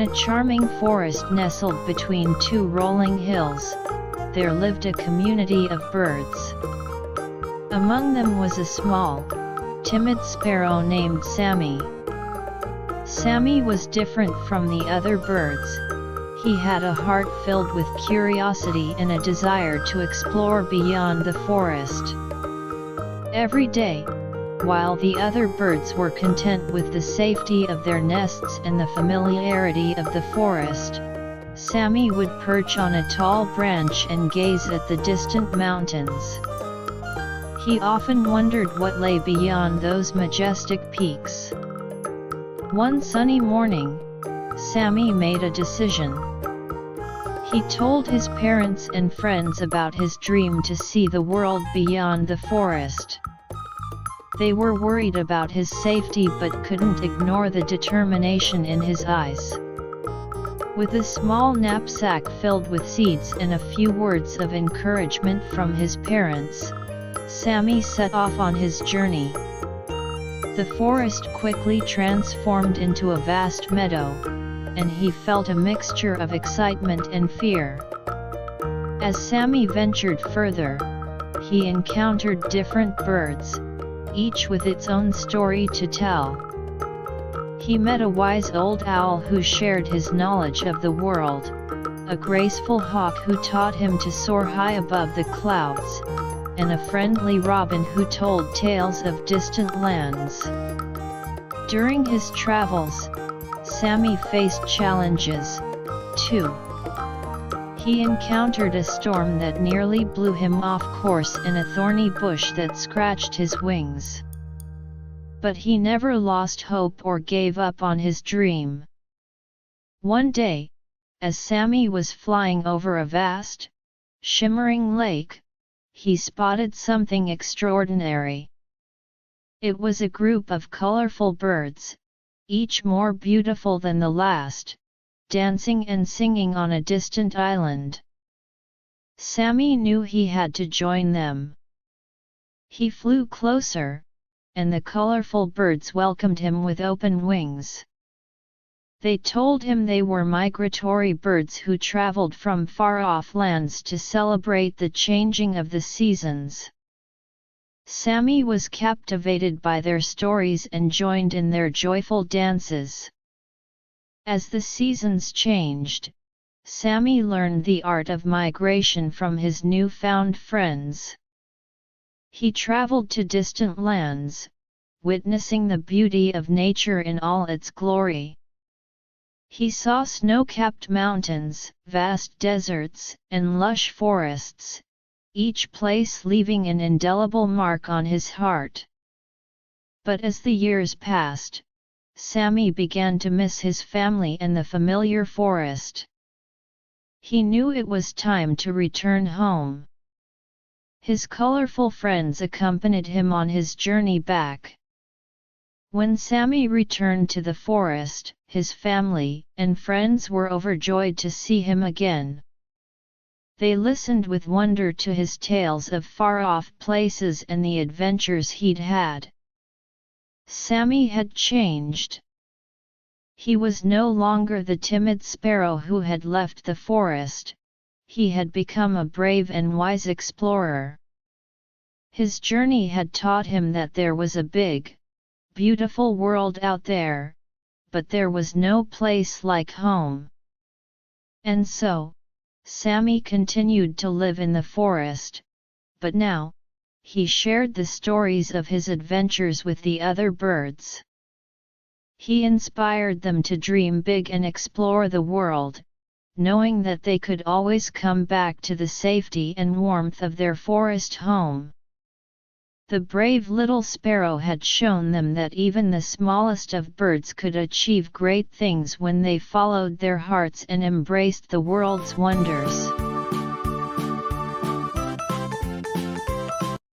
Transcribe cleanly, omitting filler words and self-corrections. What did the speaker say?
a charming forest nestled between two rolling hills, there lived a community of birds. Among them was a small, timid sparrow named Sammy. Sammy was different from the other birds. He had a heart filled with curiosity and a desire to explore beyond the forest. Every day, while the other birds were content with the safety of their nests and the familiarity of the forest, Sammy would perch on a tall branch and gaze at the distant mountains. He often wondered what lay beyond those majestic peaks. One sunny morning, Sammy made a decision. He told his parents and friends about his dream to see the world beyond the forest. They were worried about his safety but couldn't ignore the determination in his eyes. With a small knapsack filled with seeds and a few words of encouragement from his parents, Sammy set off on his journey. The forest quickly transformed into a vast meadow, and he felt a mixture of excitement and fear. As Sammy ventured further, he encountered different birds, each with its own story to tell. He met a wise old owl who shared his knowledge of the world, a graceful hawk who taught him to soar high above the clouds, and a friendly robin who told tales of distant lands. During his travels, Sammy faced challenges, too. He encountered a storm that nearly blew him off course and a thorny bush that scratched his wings. But he never lost hope or gave up on his dream. One day, as Sammy was flying over a vast, shimmering lake, he spotted something extraordinary. It was a group of colorful birds, each more beautiful than the last, dancing and singing on a distant island. Sammy knew he had to join them. He flew closer, and the colorful birds welcomed him with open wings. They told him they were migratory birds who traveled from far-off lands to celebrate the changing of the seasons. Sammy was captivated by their stories and joined in their joyful dances. As the seasons changed, Sammy learned the art of migration from his newfound friends. He traveled to distant lands, witnessing the beauty of nature in all its glory. He saw snow-capped mountains, vast deserts, and lush forests, each place leaving an indelible mark on his heart. But as the years passed, Sammy began to miss his family and the familiar forest. He knew it was time to return home. His colorful friends accompanied him on his journey back. When Sammy returned to the forest, his family and friends were overjoyed to see him again. They listened with wonder to his tales of far-off places and the adventures he'd had. Sammy had changed. He was no longer the timid sparrow who had left the forest. He had become a brave and wise explorer. His journey had taught him that there was a big, beautiful world out there, but there was no place like home. And so, Sammy continued to live in the forest, but now, he shared the stories of his adventures with the other birds. He inspired them to dream big and explore the world, knowing that they could always come back to the safety and warmth of their forest home. The brave little sparrow had shown them that even the smallest of birds could achieve great things when they followed their hearts and embraced the world's wonders.